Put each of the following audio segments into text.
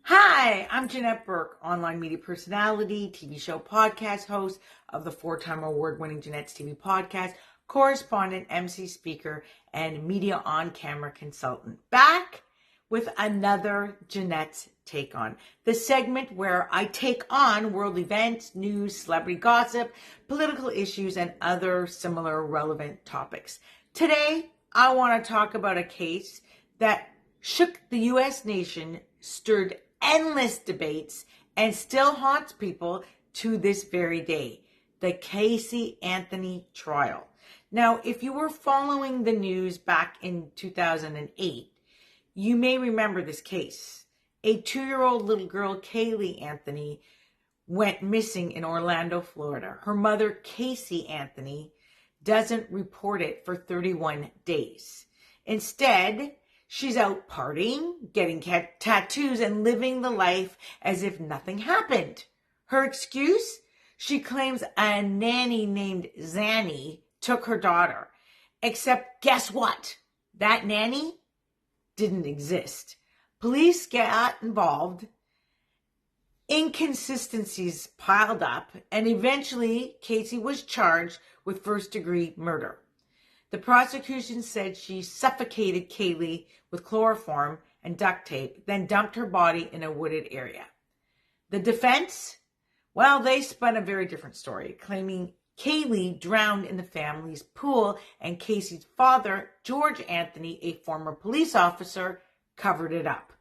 Hi, I'm Janette Burke, online media personality, TV show podcast host of the 4-time award-winning Janette's TV podcast, correspondent, MC speaker, and media on-camera consultant. Back with another Janette's Take On, the segment where I take on world events, news, celebrity gossip, political issues, and other similar relevant topics. Today, I want to talk about a case that shook the U.S. nation, stirred endless debates, and still haunts people to this very day. The Casey Anthony trial. Now, if you were following the news back in 2008, you may remember this case. A 2-year-old little girl, Kaylee Anthony, went missing in Orlando, Florida. Her mother, Casey Anthony, doesn't report it for 31 days. Instead, she's out partying, getting tattoos, and living the life as if nothing happened. Her excuse? She claims a nanny named Zanny took her daughter. Except guess what? That nanny didn't exist. Police got involved. Inconsistencies piled up, and eventually Casey was charged with first-degree murder. The prosecution said she suffocated Kaylee with chloroform and duct tape, then dumped her body in a wooded area. The defense? Well, they spun a very different story, claiming Kaylee drowned in the family's pool and Casey's father, George Anthony, a former police officer, covered it up.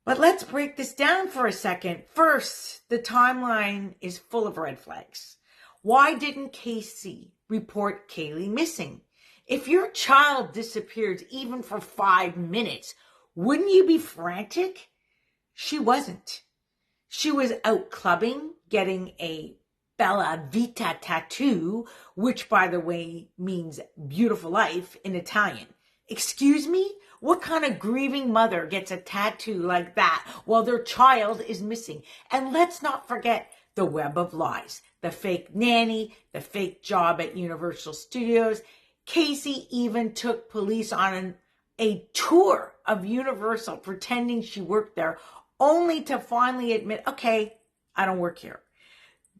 But let's break this down for a second. First, the timeline is full of red flags. Why didn't Casey report Kaylee missing? If your child disappeared even for 5 minutes, wouldn't you be frantic? She wasn't. She was out clubbing, getting a Bella Vita tattoo, which, by the way, means beautiful life in Italian. Excuse me? What kind of grieving mother gets a tattoo like that while their child is missing? And let's not forget the web of lies. The fake nanny, the fake job at Universal Studios. Casey even took police on a tour of Universal pretending she worked there, only to finally admit, okay, I don't work here.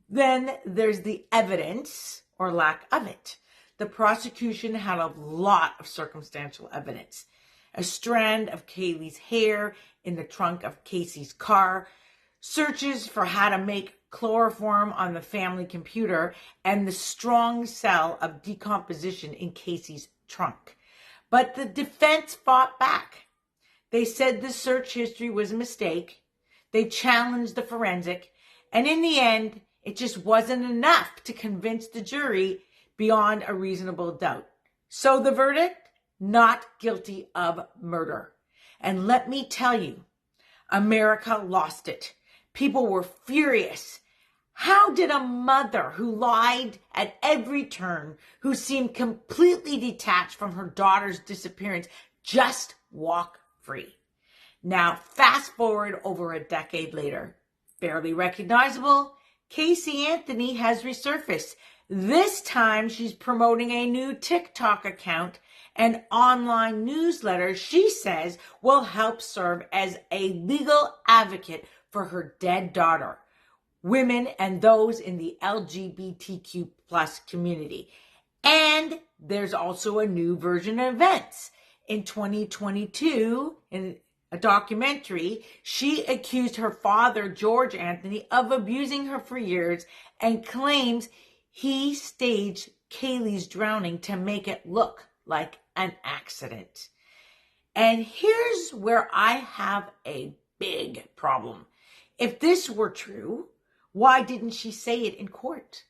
Then there's the evidence or lack of it. The prosecution had a lot of circumstantial evidence. A strand of Kaylee's hair in the trunk of Casey's car, searches for how to make chloroform on the family computer, and the strong smell of decomposition in Casey's trunk. But the defense fought back. They said the search history was a mistake. They challenged the forensic. And in the end, it just wasn't enough to convince the jury beyond a reasonable doubt. So the verdict? Not guilty of murder. And let me tell you, America lost it. People were furious. How did a mother who lied at every turn, who seemed completely detached from her daughter's disappearance, just walk free? Now, fast forward over a decade later, barely recognizable, Casey Anthony has resurfaced. This time, she's promoting a new TikTok account, an online newsletter she says will help serve as a legal advocate for her dead daughter, women, and those in the LGBTQ plus community. And there's also a new version of events. In 2022, in a documentary, she accused her father, George Anthony, of abusing her for years and claims he staged Kaylee's drowning to make it look like an accident. And here's where I have a big problem. If this were true, why didn't she say it in court?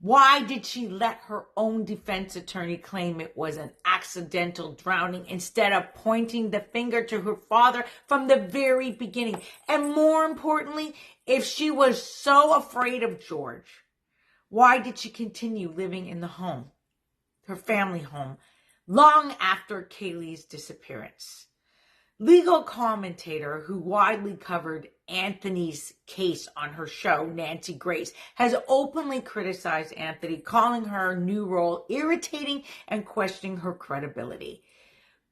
Why did she let her own defense attorney claim it was an accidental drowning instead of pointing the finger to her father from the very beginning? And more importantly, if she was so afraid of George, why did she continue living in the home, her family home, long after Kaylee's disappearance? Legal commentator who widely covered Anthony's case on her show, Nancy Grace, has openly criticized Anthony, calling her new role irritating and questioning her credibility.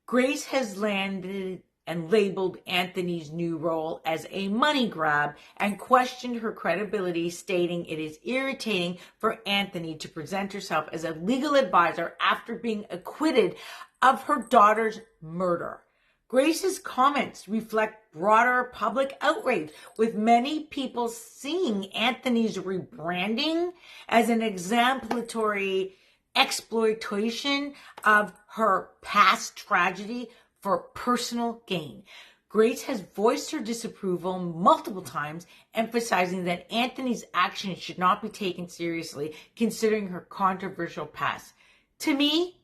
Grace has landed and labeled Anthony's new role as a money grab and questioned her credibility, stating it is irritating for Anthony to present herself as a legal advisor after being acquitted of her daughter's murder. Grace's comments reflect broader public outrage, with many people seeing Anthony's rebranding as an exemplary exploitation of her past tragedy for personal gain. Grace has voiced her disapproval multiple times, emphasizing that Anthony's actions should not be taken seriously, considering her controversial past. To me,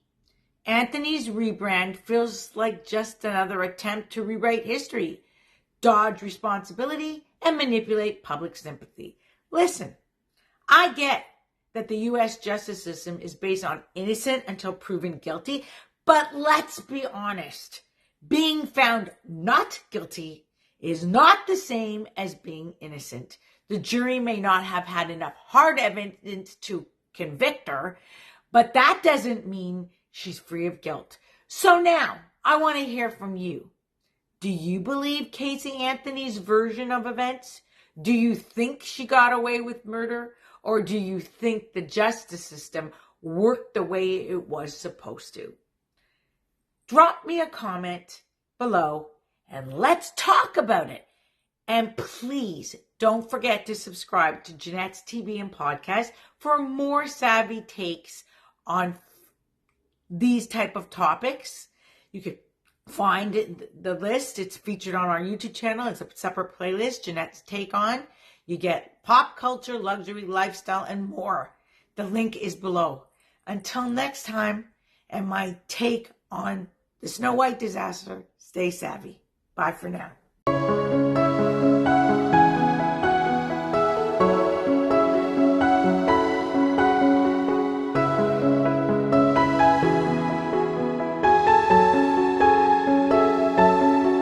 Anthony's rebrand feels like just another attempt to rewrite history, dodge responsibility, and manipulate public sympathy. Listen, I get that the U.S. justice system is based on innocent until proven guilty, but let's be honest. Being found not guilty is not the same as being innocent. The jury may not have had enough hard evidence to convict her, but that doesn't mean she's free of guilt. So now, I want to hear from you. Do you believe Casey Anthony's version of events? Do you think she got away with murder? Or do you think the justice system worked the way it was supposed to? Drop me a comment below and let's talk about it. And please don't forget to subscribe to Janette's TV and podcast for more savvy takes on these type of topics. You could find the list. It's featured on our YouTube channel. It's a separate playlist, Janette's Take On. You get pop culture, luxury, lifestyle, and more. The link is below. Until next time, and my take on the Snow White disaster, stay savvy. Bye for now.